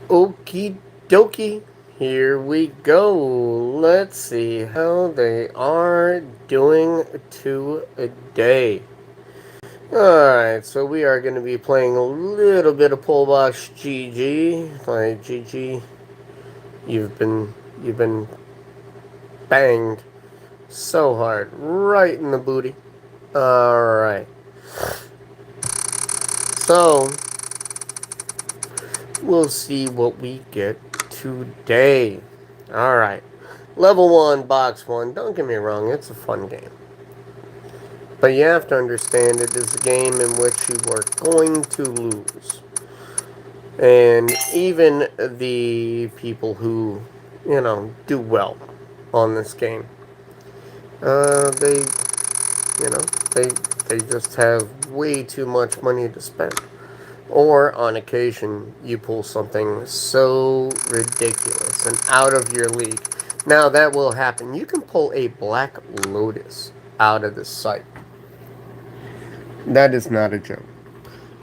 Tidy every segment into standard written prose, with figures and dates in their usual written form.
Okie dokie. Here we go. Let's see how they are doing today. Alright, so we are going to be playing a little bit of Pullbox GG. Like GG, you've been banged so hard right in the booty. Alright. So we'll see what we get today. Alright. Level 1, Box 1. Don't get me wrong, it's a fun game. But you have to understand it is a game in which you are going to lose. And even the people who, do well on this game, they, you know, they, they just have way too much money to spend. Or on occasion, you pull something so ridiculous and out of your league. Now that will happen. You can pull a Black Lotus out of the site. That is not a joke.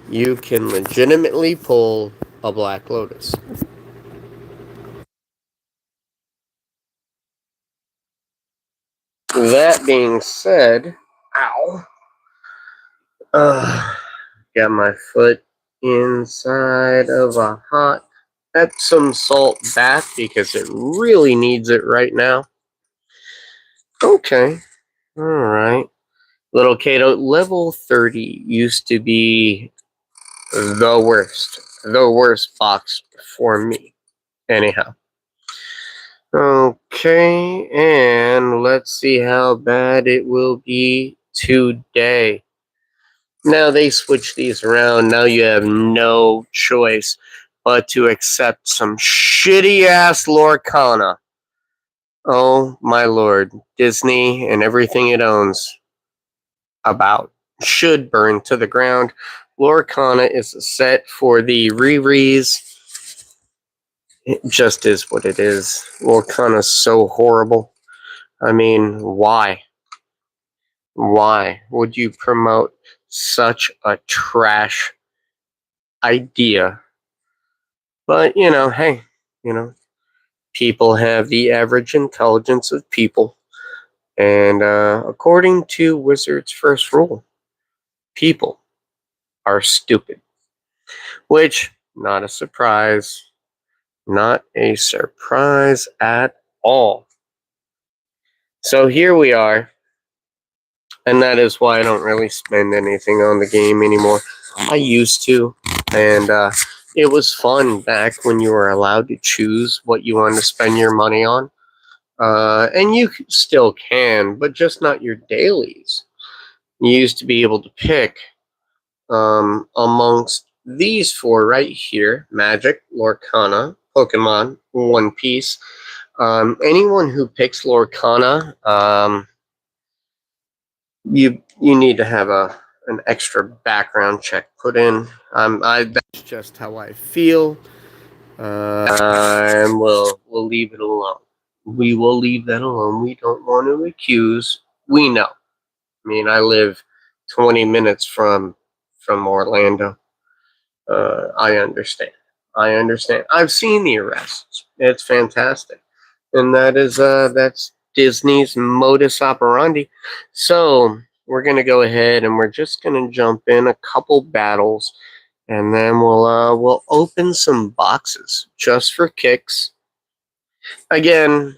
You can legitimately pull a Black Lotus. That being said, ow. Got my foot inside of a hot Epsom salt bath because it really needs it right now. Okay. Alright. Little Kato, level 30 used to be the worst. The worst box for me. Anyhow. Okay, and let's see how bad it will be today. Now they switch these around. Now you have no choice but to accept some shitty ass Lorcana. Oh my lord. Disney and everything it owns about should burn to the ground. Lorcana is a set for the Riris. It just is what it is. Lorcana's so horrible. I mean, why? Why would you promote such a trash idea? But, hey, you know, people have the average intelligence of people. And according to Wizard's first rule, people are stupid. Which, not a surprise. Not a surprise at all. So here we are. And that is why I don't really spend anything on the game anymore. I used to. And it was fun back when you were allowed to choose what you wanted to spend your money on. And you still can, but just not your dailies. You used to be able to pick amongst these four right here: Magic, Lorcana, Pokemon, One Piece. Anyone who picks Lorcana, you need to have an extra background check put in. That's just how I feel, and we'll leave it alone. We will leave that alone. We don't want to accuse. We know. I mean, I live 20 minutes from Orlando. I understand. I understand. I've seen the arrests. It's fantastic, and that's Disney's modus operandi. So we're gonna go ahead and we're just gonna jump in a couple battles, and then we'll open some boxes just for kicks. Again,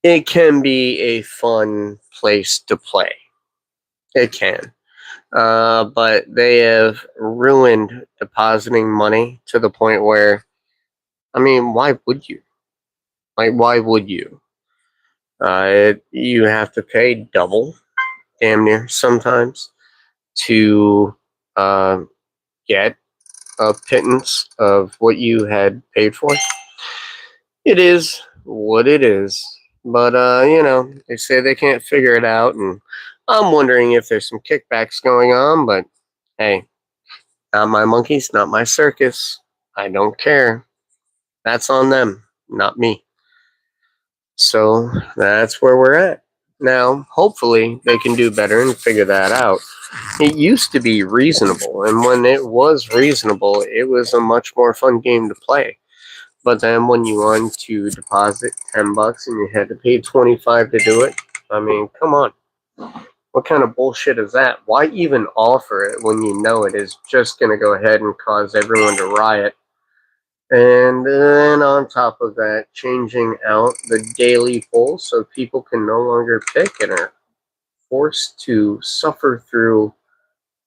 it can be a fun place to play. It can. But they have ruined depositing money to the point where, I mean, why would you? Like, why would you? You have to pay double, damn near sometimes, to uh, get a pittance of what you had paid for. It is what it is. But, they say they can't figure it out, and I'm wondering if there's some kickbacks going on, but hey, not my monkeys, not my circus. I don't care. That's on them, not me. So that's where we're at. Now, hopefully, they can do better and figure that out. It used to be reasonable, and when it was reasonable, it was a much more fun game to play. But then when you want to deposit $10 and you had to pay 25 to do it, I mean, come on. What kind of bullshit is that? Why even offer it when you know it is just going to go ahead and cause everyone to riot? And then on top of that, changing out the daily poll so people can no longer pick and are forced to suffer through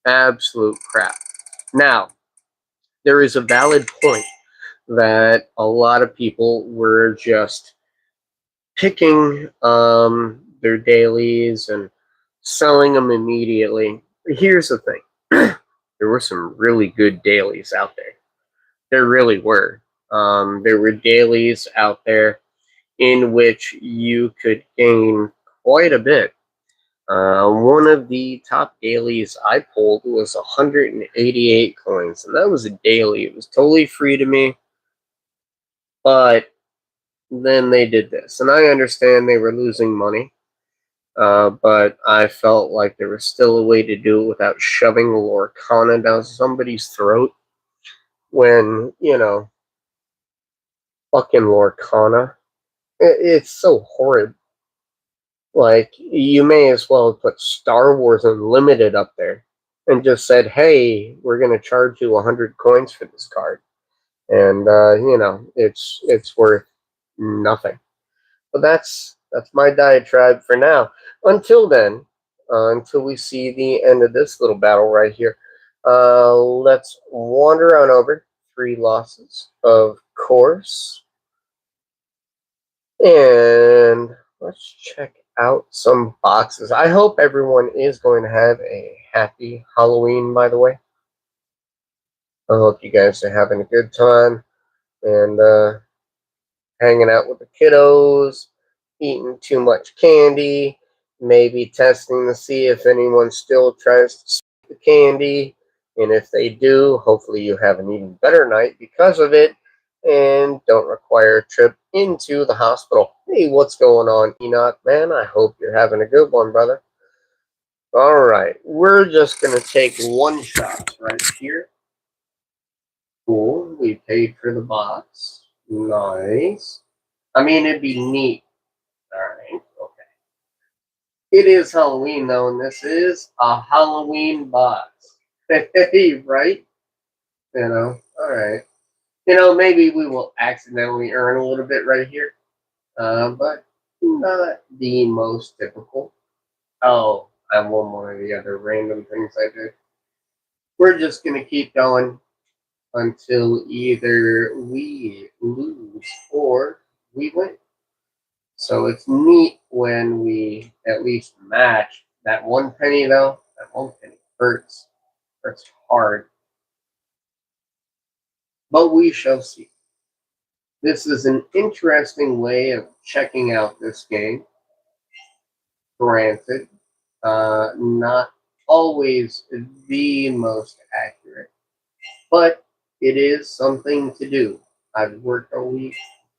absolute crap. Now, there is a valid point that a lot of people were just picking their dailies and selling them immediately. Here's the thing. There were some really good dailies out there. There really were. There were dailies out there in which you could gain quite a bit. One of the top dailies I pulled was 188 coins, and that was a daily. It was totally free to me, but then they did this, and I understand they were losing money, but I felt like there was still a way to do it without shoving Lorcana down somebody's throat. When fucking Lorcana, it's so horrid. Like, you may as well have put Star Wars Unlimited up there and just said, hey, we're going to charge you 100 coins for this card. And, it's worth nothing. But that's my diatribe for now. Until then, until we see the end of this little battle right here, let's wander on over. 3 losses, of course. And let's check out some boxes. I hope everyone is going to have a happy Halloween, by the way. I hope you guys are having a good time and hanging out with the kiddos, eating too much candy, maybe testing to see if anyone still tries to sneak the candy. And if they do, hopefully you have an even better night because of it and don't require a trip into the hospital. Hey, what's going on, Enoch? Man, I hope you're having a good one, brother. All right, we're just going to take one shot right here. Cool, we paid for the box. Nice. I mean, it'd be neat. All right, okay. It is Halloween, though, and this is a Halloween box. Hey, right? All right. Maybe we will accidentally earn a little bit right here, but not the most typical. Oh, I won one of the other random things I did. We're just going to keep going until either we lose or we win. So it's neat when we at least match. That 1 penny, though, that 1 penny hurts. Hurts hard. But we shall see. This is an interesting way of checking out this game. Granted, not always the most accurate, but it is something to do. I've worked a week,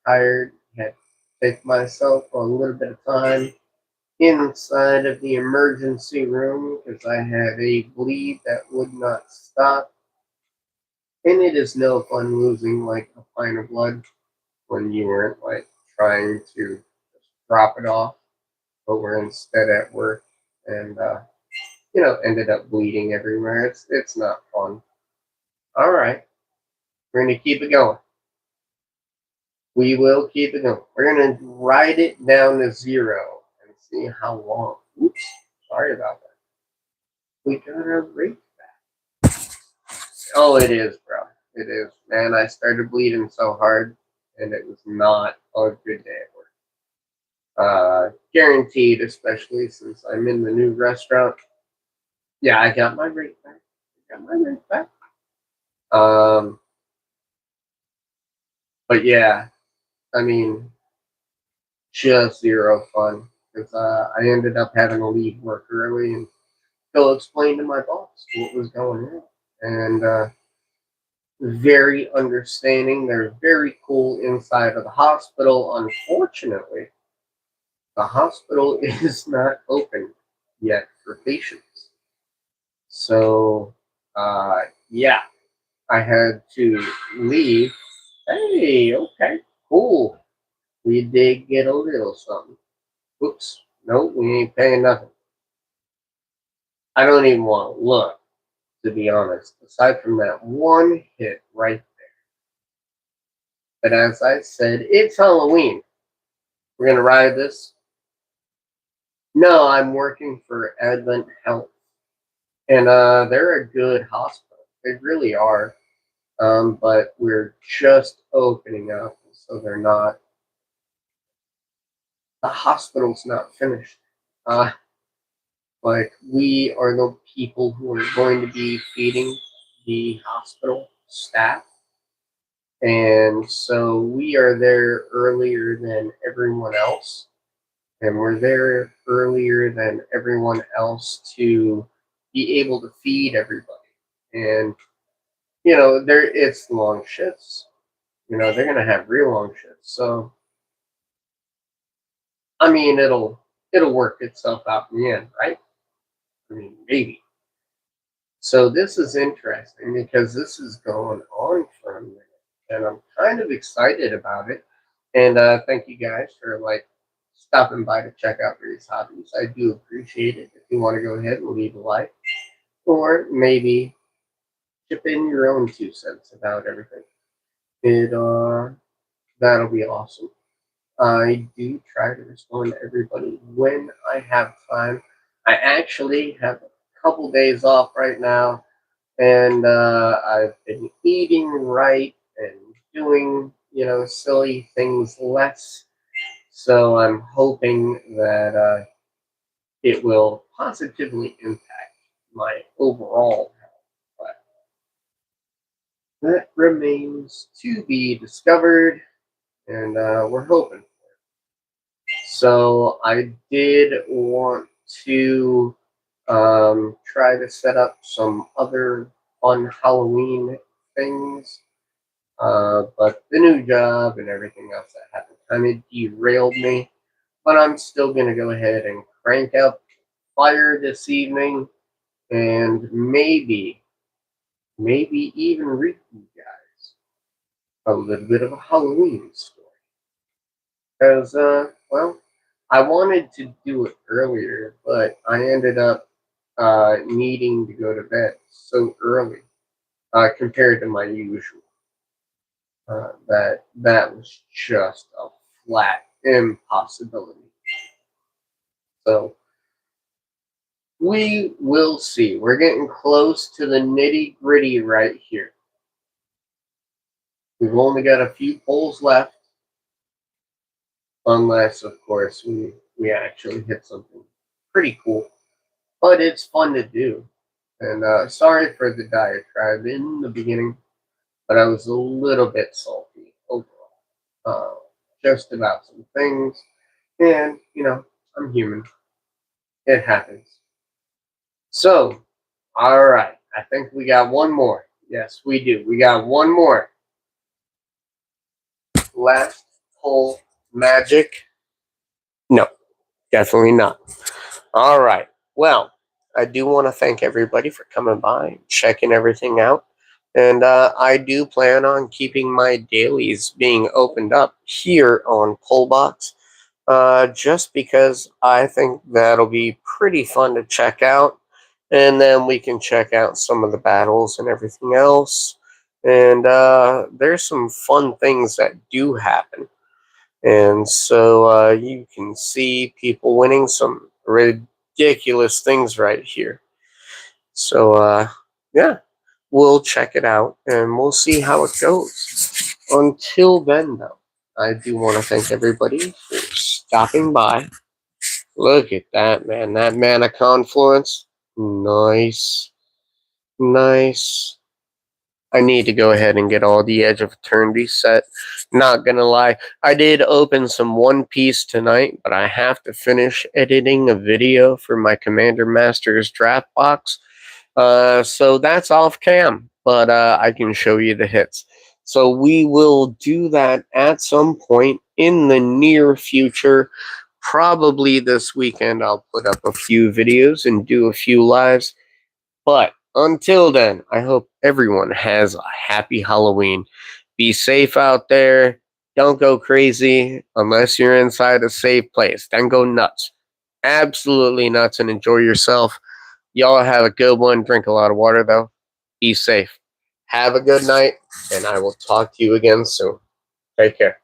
tired, had to take myself a little bit of time inside of the emergency room because I had a bleed that would not stop. And it is no fun losing like a pint of blood when you weren't like trying to just drop it off, but were instead at work and ended up bleeding everywhere. It's not fun. All right, we're gonna keep it going. We will keep it going. We're gonna ride it down to 0 and see how long. Oops, sorry about that. We got a rate back. Oh, it is, bro. It is. Man, I started bleeding so hard, and it was not a good day at work. Guaranteed, especially since I'm in the new restaurant. Yeah, I got my rate back. I got my rate back. But yeah, I mean, just 0 fun because I ended up having to leave work early and go explain to my boss what was going on. And very understanding. They're very cool inside of the hospital. Unfortunately, the hospital is not open yet for patients. So, yeah, I had to leave. Hey, okay, cool. We did get a little something. Oops, nope, we ain't paying nothing. I don't even want to look, to be honest, aside from that one hit right there. But as I said, it's Halloween. We're going to ride this. No, I'm working for Advent Health. And they're a good hospital. They really are. But we're just opening up, so they're not. The hospital's not finished. Uh, like we are the people who are going to be feeding the hospital staff, and so we are there earlier than everyone else, and we're there earlier than everyone else to be able to feed everybody. And there it's long shifts. They're gonna have real long shifts. So I mean, it'll work itself out in the end, right? I mean, maybe. So this is interesting because this is going on for a minute, and I'm kind of excited about it. And thank you guys for stopping by to check out Ray's hobbies. I do appreciate it. If you want to go ahead and leave a like, or maybe chip in your own 2 cents about everything, it that'll be awesome. I do try to respond to everybody when I have time. I actually have a couple days off right now, and I've been eating right and doing, silly things less. So I'm hoping that it will positively impact my overall health. But that remains to be discovered, and we're hoping. So I did want to try to set up some other fun Halloween things, but the new job and everything else that happened kind of derailed me. But I'm still gonna go ahead and crank up fire this evening, and maybe even read you guys a little bit of a Halloween story. Because, well, I wanted to do it earlier, but I ended up needing to go to bed so early compared to my usual. That was just a flat impossibility. So we will see. We're getting close to the nitty gritty right here. We've only got a few polls left, unless, of course, we actually hit something pretty cool. But it's fun to do. And sorry for the diatribe in the beginning, but I was a little bit salty overall, just about some things. And, I'm human. It happens. So, all right. I think we got one more. Yes, we do. We got one more. Last poll magic. No, definitely not. All right. Well, I do want to thank everybody for coming by, checking everything out. And I do plan on keeping my dailies being opened up here on Pullbox, just because I think that'll be pretty fun to check out. And then we can check out some of the battles and everything else. And there's some fun things that do happen. And so you can see people winning some ridiculous things right here. So, yeah, we'll check it out and we'll see how it goes. Until then, though, I do want to thank everybody for stopping by. Look at that, man. That mana confluence. Nice. Nice. I need to go ahead and get all the Edge of Eternity set. Not gonna lie, I did open some One Piece tonight, but I have to finish editing a video for my Commander Masters draft box. So that's off cam, but I can show you the hits. So we will do that at some point in the near future. Probably this weekend I'll put up a few videos and do a few lives. But until then, I hope everyone has a happy Halloween. Be safe out there. Don't go crazy unless you're inside a safe place. Then go nuts. Absolutely nuts and enjoy yourself. Y'all have a good one. Drink a lot of water, though. Be safe. Have a good night, and I will talk to you again soon. Take care.